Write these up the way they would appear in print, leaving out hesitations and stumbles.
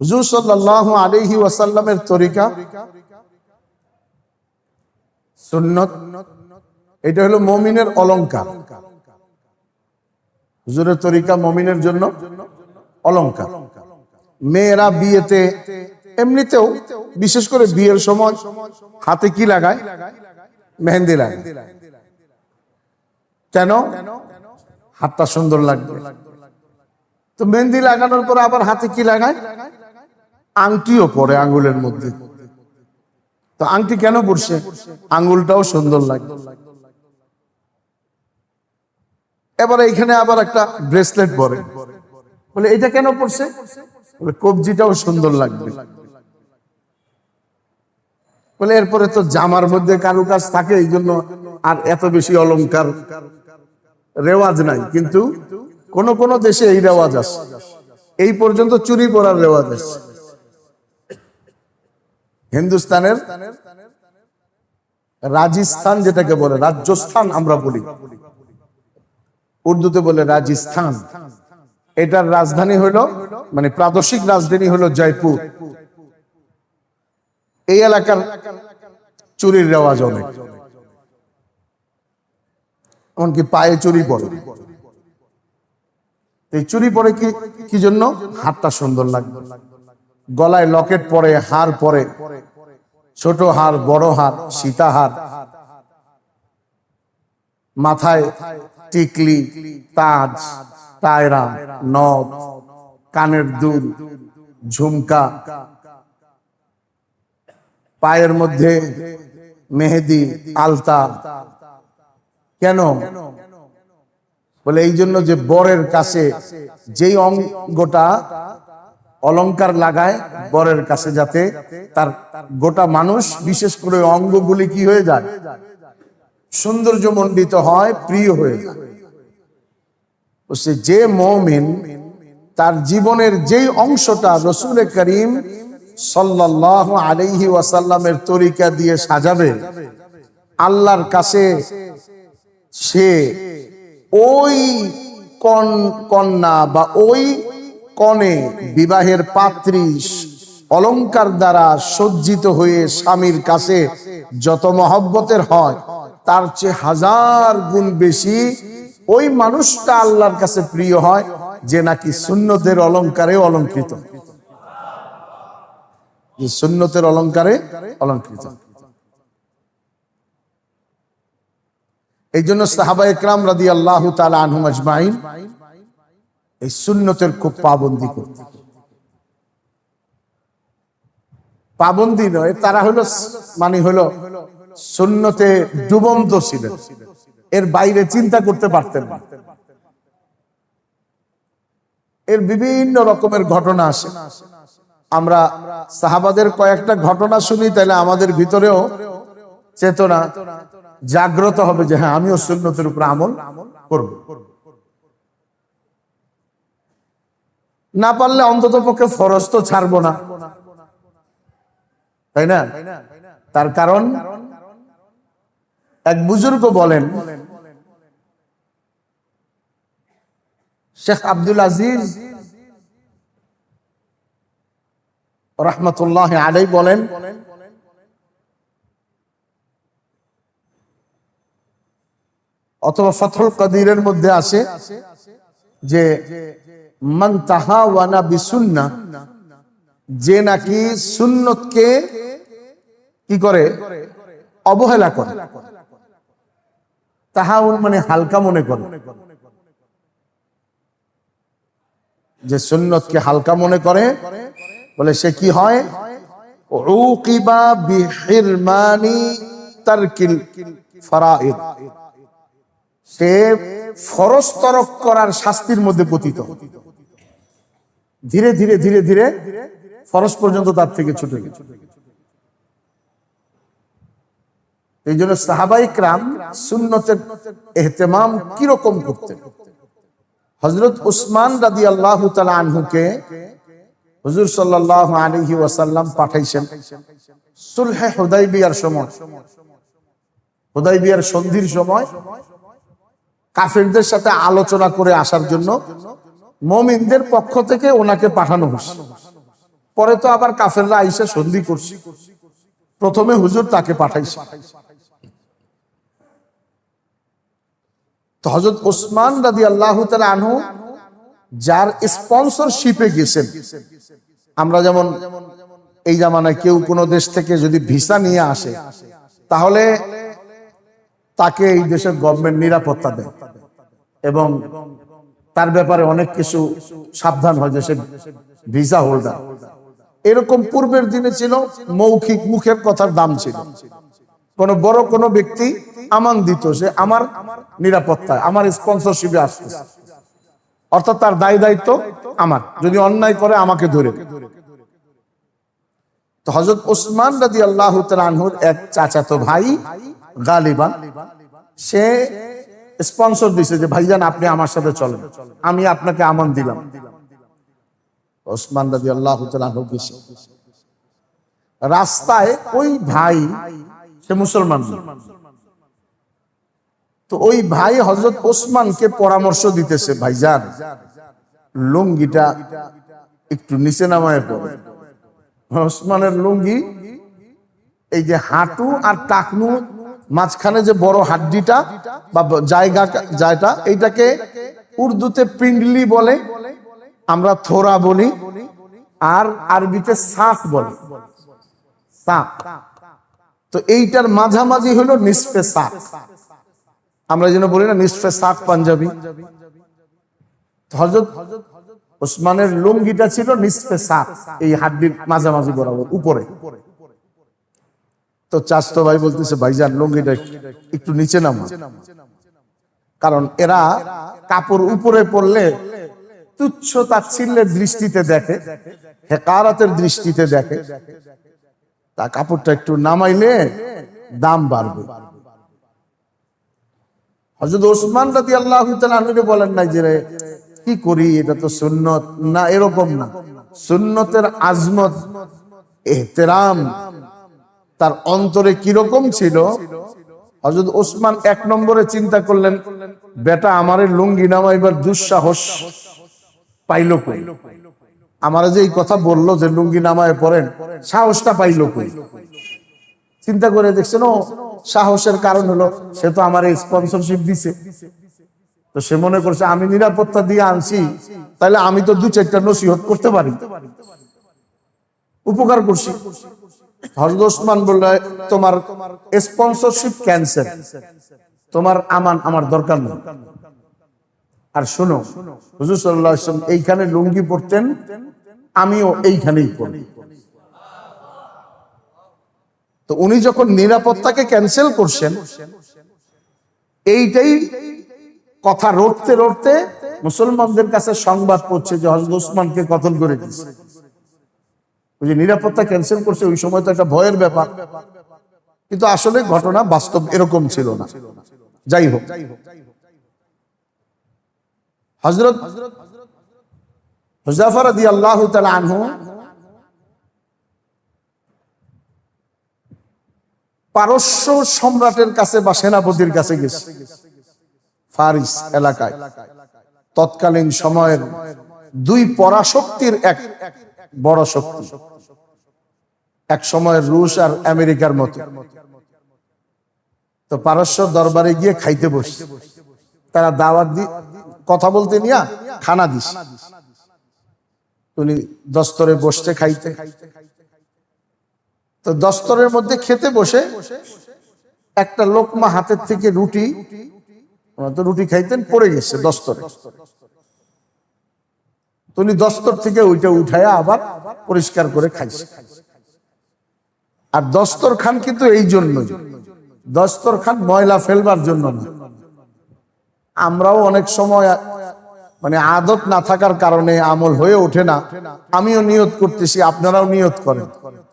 হুজুর সাল্লাল্লাহু আলাইহি ওয়াসাল্লামের তরিকা, সুন্নত, এটা হলো মুমিনের অলংকার। হুজুরের তরিকা মুমিনের জন্য অলংকার। মেয়েরা বিয়েতে, এমনিতেও বিশেষ করে বিয়ের সময় হাতে কি লাগায়? মেহেন্দি লাগায়। কেন? হাতটা সুন্দর লাগবে। তো মেহেন্দি লাগানোর পর আবার হাতে কি লাগায়? আংটিও পরে আঙ্গুলের মধ্যে। তো আংটি কেন পরছে? আঙ্গুলটাও সুন্দর লাগবে। এবার এইখানে আবার একটা ব্রেসলেট পরে, বলে এটা কেন পরছে? বলে কবজিটাও সুন্দর লাগবে। বলে এরপরে তো জামার মধ্যে কারুকাজ থাকে, এই জন্য আর এত বেশি অলংকার রেওয়াজ নাই। কিন্তু কোন কোন দেশে এই রেওয়াজ আছে, এই পর্যন্ত চুরি পরার রেওয়াজ আছে। হিন্দুস্তানের রাজস্থান, যেটাকে বলে রাজস্থান আমরা বলি, উর্দুতে বলে রাজস্থান, এটার রাজধানী হলো, মানে প্রাদেশিক রাজধানী হলো জয়পুর। এই এলাকার চুরির রেওয়াজ অনেক, এমনকি পায়ে চুরি পড়ে। এই চুরি পরে কি জন্য? হাতটা সুন্দর লাগবে। গলায় লকেট পরে, হার পরে, ছোট হার, বড় হার, সীতাহার, মাথায় টিকলি, তাজ, টায়রা, নথ, কানের দুল, ঝুমকা, পায়ের মধ্যে মেহেদি, আলতা। কেন? বলে এই জন্য যে বরের কাছে যেই অঙ্গটা অলংকার লাগায়, বরের কাছে যাতে তার গোটা মানুষ, বিশেষ করে অঙ্গগুলি কি হয়ে যায়? সৌন্দর্য মণ্ডিত হয়, প্রিয় হয়ে যায়। যে মুমিন তার জীবনের যেই অংশটা রাসূল করিম সাল্লাল্লাহু আলাইহি ওয়াসাল্লামের তরিকা দিয়ে সাজাবে, আল্লাহর কাছে সে ওই কন্যা বা ওই কনে, বিবাহের পাত্রী অলংকার দ্বারা সজ্জিত হয়ে স্বামীর কাছে যত মহব্বতের হয়, তার চেয়ে 1000 গুণ বেশি ওই মানুষটা আল্লাহর কাছে প্রিয় হয়, যে নাকি সুন্নতের অলংকারে অলংকৃত। সুন্নতের অলংকারে অলংকৃত। এই জন্য সাহাবায়ে কেরাম রাদিয়াল্লাহু তাআলা আনহুম আজমাইন এই সুন্নতের খুব পাবন্দি করতেন। পাবন্দি নয়, তারা হলো মানে হলো সুন্নতে ডুবন্ত ছিলেন, এর বাইরে চিন্তা করতে পারতেন না। এর বিভিন্ন রকমের ঘটনা আসে। আমরা সাহাবাদের কয়েকটা ঘটনা শুনি, তাহলে আমাদের ভিতরেও চেতনা জাগ্রত হবে যে হ্যাঁ, আমিও সুন্নতের উপর আমল করব। না পারলে অন্তত পক্ষে ফরজ তো ছাড়বো না, তাই না? তার কারণ এক বুজুর্গ বলেন, শেখ আব্দুল আজিজ রাহমাতুল্লাহি আলাইহি বলেন, অথবা ফাথুল কাদিরের মধ্যে আছে যে মান তাহাওয়ানা বিসুন্নাহ, যে নাকি সুন্নতকে কি করে? অবহেলা করে। তাহাউন মানে হালকা মনে করে, যে সুন্নতকে হালকা মনে করে, বলে সে কি হয়? উকিবা বিহিরমানি তারকিল ফারাইদ, সে ফরজ তরক করার শাস্তির মধ্যে পতিত। ধীরে ধীরে ধীরে ধীরে ফরজ পর্যন্ত তার থেকে ছুটে গেছে। এই জন্য সাহাবায়ে কেরাম সুন্নতের ইহতিমাম কিরকম করতেন। হযরত উসমান রাদিয়াল্লাহু তাআলা আনহুকে হুজুর সাল্লাল্লাহু আলাইহি ওয়াসাল্লাম পাঠাইছেন সুলহে হুদাইবিয়ার সময়, হুদাইবিয়ার সন্ধির সময় কাফেরদের সাথে আলোচনা করে আসার জন্য মুমিনদের পক্ষ থেকে ওনাকে পাঠানো হয়েছে। পরে তো আবার কাফেররা আইসা সন্ধি করছে, প্রথমে হুজুর তাকে পাঠাইছে। তো হযরত ওসমান রাদিয়াল্লাহু তাআলা আনহু যার স্পন্সরশিপে গেছেন, আমরা যেমন এই জামানায় কেউ কোনো দেশ থেকে যদি ভিসা নিয়ে আসে তাহলে তাকে এই দেশের গভর্নমেন্ট নিরাপত্তা দেয় এবং তার ব্যাপারে অনেক কিছু সাবধান হয় যে সে ভিসা হোল্ডার। এরকম পূর্বের দিনে ছিল, মৌখিক মুখের কথার দাম ছিল। কোন বড় কোন ব্যক্তি আমান দিত, সে আমার নিরাপত্তায়, আমার স্পন্সরশিপে আসতেছে, অর্থাৎ তার দায় দায়িত্ব আমার, যদি অন্যায় করে আমাকে ধরে। তো হযরত ওসমান রাদিয়াল্লাহু তাআলা আনহুর এক চাচাতো ভাই গালিবান, সে স্পন্সর দিছে যে ভাইজান আপনি আমার সাথে চলেন, আমি আপনাকে আমান দিলাম। ওসমান রাদিয়াল্লাহু তাআলা আনহু গেছে। রাস্তায় ওই ভাই, সে মুসলমান, তো ওই ভাই হযরত ওসমানকে পরামর্শ দিতেছে, ভাইজান লুঙ্গিটা একটু নিচে নামায় পড়ে। ওসমানের লুঙ্গি এই যে হাঁটু আর টাকনু মাঝখানে যে বড় হাড্ডিটা বা জায়গাটা, এইটাকে উর্দুতে পিন্ডলি বলে, আমরা থোড়া বলি, আর আরবিতে সাক বলে, সাক। তো এইটার মাঝামাঝি হলো নিসফে সাক, আমরা যেন বলি না নিসফে সাক পাঞ্জাবি। হযরত ওসমানের লুঙ্গিটা ছিল নিসফে সাক, এই হাড্ডির মাঝামাঝি বরাবর উপরে। তো চাচতো ভাই বলতেছে, ভাইজান লুঙ্গিটা একটু নিচে নামা, কারণ এরা কাপড় উপরে পড়লে তুচ্ছ তাচ্ছিল্যের দৃষ্টিতে দেখে, হেকারতের দৃষ্টিতে দেখে, তা কাপড়টা একটু নামাইলে দাম বাড়বে। হযরত ওসমান রাদিয়াল্লাহু তাআলা আনহু বলেন নাই যে কি করি, এটা তো সুন্নত না, এরকম না। সুন্নতের আজমত, ইহতিরাম তার অন্তরে কিরকম ছিল, হযরত ওসমান এক নম্বরে চিন্তা করলেন, বেটা আমারে লুঙ্গি নামাইবার দুঃসাহস পাইল কই, আমার যে এই কথা বললো যে লুঙ্গি নামায় পড়েন, সাহসটা পাইল কই। চিন্তা করে দেখছেন, ও সাহসের কারণ হলো সে তো আমার স্পন্সরশিপ দিছে, তো সে মনে করছে আমি নিরাপত্তা দিয়ে আনছি, তাহলে আমি তো দু চারটা নসিহত করতে পারি, উপকার করছি। হযরত ওসমান বলল, তোমার স্পন্সরশিপ ক্যান্সেল, তোমার আমান আমার দরকার নেই। আর শোনো, হুজুর সাল্লাল্লাহু আলাইহি ওয়াসাল্লাম এইখানে লুঙ্গি পরতেন, আমিও এইখানেই পরি। তো উনি যখন নিরাপত্তাকে ক্যান্সেল করছেন, এইটাই কথা রটতে রটতে মুসলমানদের কাছে সংবাদ পৌঁছে যে হযরত ওসমানকে কতল করে দিয়েছে। ওই যে নিরাপত্তা ক্যান্সেল করছে, ওই সময় তো একটা ভয়ের ব্যাপার, কিন্তু আসলে ঘটনা বাস্তব এরকম ছিল না। যাই হোক, হযরত হুযায়ফা রাদিয়াল্লাহু তাআলা আনহু পারস্য সম্রাটের কাছে বা সেনাপতির কাছে গেছে, ফারিস এলাকায়। তৎকালীন সময়ের দুই পরাশক্তির এক বড় শক্তি, এক সময়ের রুশ আর আমেরিকার মতো। তো পারস্য দরবারে গিয়ে খাইতে বসে, তারা দাওয়াত দি, কথা বলতে নিয়া খানা দিস, উনি দস্তরে বসতে খাইতে। তো দস্তরের মধ্যে খেতে বসে একটা লোকমা হাতের থেকে রুটি, তো রুটি খাইতেন, পড়ে গেছে দস্তরে। উনি দস্তর থেকে ওইটা উঠায়া আবার পরিষ্কার করে খাইছে। আর দস্তরখান কিন্তু এই জন্যই, দস্তরখান ময়লা ফেলবার জন্য না। আমরাও অনেক সময় মানে আদত না থাকার কারণে আমল হয়ে ওঠে না। আমিও নিয়ত করতেছি, আপনারাও নিয়ত করেন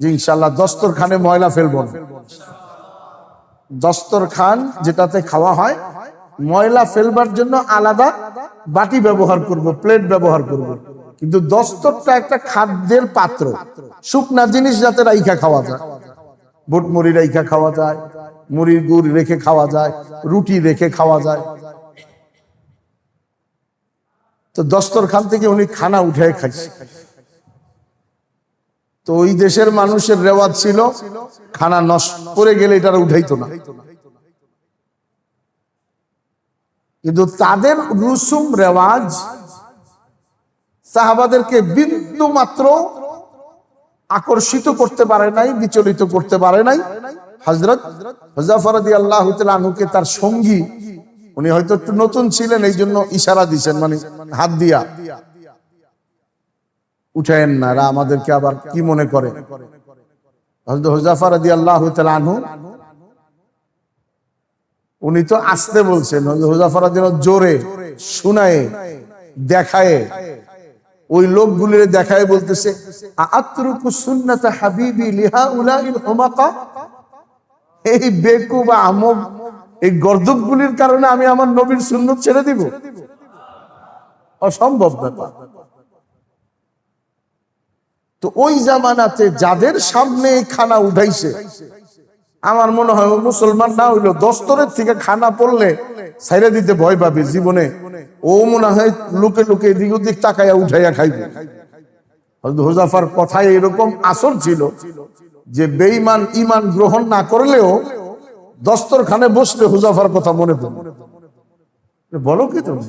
যে ইনশাআল্লাহ দস্তরখানে ময়লা ফেলবো না। দস্তরখান যেটাতে খাওয়া হয়, ময়লা ফেলবার জন্য আলাদা বাটি ব্যবহার করব, প্লেট ব্যবহার করব, কিন্তু দস্তরটা একটা খাদ্যের পাত্র, শুকনা জিনিস যাতে রাইখা খাওয়া যায়। বুট মুড়ি রাইখা খাওয়া যায়, মুড়ির গুড় রেখে খাওয়া যায়, রুটি রেখে খাওয়া যায়। তো দস্তরখান থেকে উনি খানা উঠে খাইছে। তো ওই দেশের মানুষের রেওয়াজ ছিল খানা নষ্ট করে গেলে এটা উঠাইতো না, কিন্তু তাদের রুসুম রেওয়াজ সাহাবাদেরকে বিন্দু মাত্র আকর্ষিত করতে পারে নাই, বিচলিত করতে পারে নাই। হযরত হুযায়ফা রাদিয়াল্লাহু তাআলা আনহুকে তার সঙ্গী, উনি হয়তো একটু নতুন ছিলেন, এই জন্য ইশারা দিয়েছেন, মানে হাত দিয়া, উঠায়েন না, এরা আমাদেরকে আবার কি মনে করে। হযরত হুযায়ফা রাদিয়াল্লাহু তাআলা আনহু উনি তো আসতে বলছেন, হুযায়ফা রাদিয়াল্লাহু জোরে শুনায়ে দেখায়, ওই লোকগুলির দেখায় বলতেছে, আতরুকু সুন্নাত হাবিবি লিহাউলাইল হুমাকা, এই বেকুব আমক এই গর্দভগুলির কারণে আমি আমার নবীর সুন্নাত ছেড়ে দিব? অসম্ভব ব্যাপার। তো ওই জামানাতে যাদের সামনে খানা উঠাইছে, আমার মনে হয় ও মুসলমান না হইলো দস্তরের থেকে খানা পড়লে ছাইরা দিতে ভয় পাবে জীবনে, ও মনে হয় লুকে লুকে এদিক ওদিক তাকাইয়া উঠাইয়া খাইবে। হযরত হুযায়ফার কথায় এরকম আসর ছিল যে বেঈমান ঈমান গ্রহণ না করলেও দস্তরখানে বসলে হুযায়ফার কথা মনে পড়ে। বলো কি তুমি?